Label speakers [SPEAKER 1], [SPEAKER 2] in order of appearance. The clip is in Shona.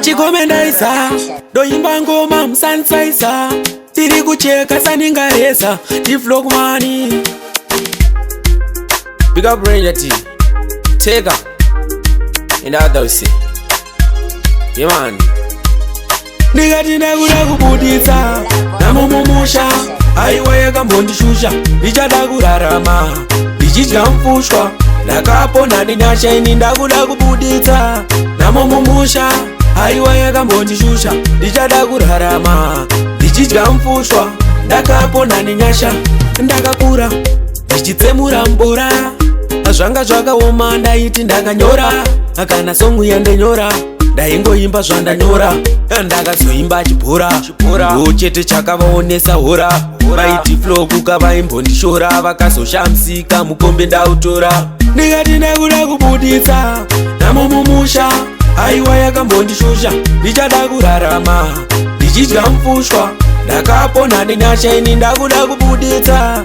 [SPEAKER 1] Chikomendaisa doimba ngoma musansaisa tiri kucheka saningaresa tiflokmani Big up Ranger T Tega in the other say yeah man Nigati ndakuda kubuditsa namumusha aiwa yakambondishusha ndichada kurarama ndichidya mfushwa ndakapona ndinyasha ini ndakuda kubuditsa namumusha aiwa yakambondishusha ndichada kurarama ndichidya mfushwa ndakapona ndinyasha ndakakura ndichitsemura mbura zvanga zvakaoma ndaiti ndakanyora kana songu yandenyora ndaingoimba zvandanyora ndakazoimba chibhora ndochete chakavaonesa hora vaiti flow kukavaimbondishora vakazoshamsika mukombe ndautora ndikati ndakuda kubuditsa namumusha aiwa yakambondishusha ndichada kurarama ndichidya mfushwa ndakapona ndinyasha ini ndakuda kubuditsa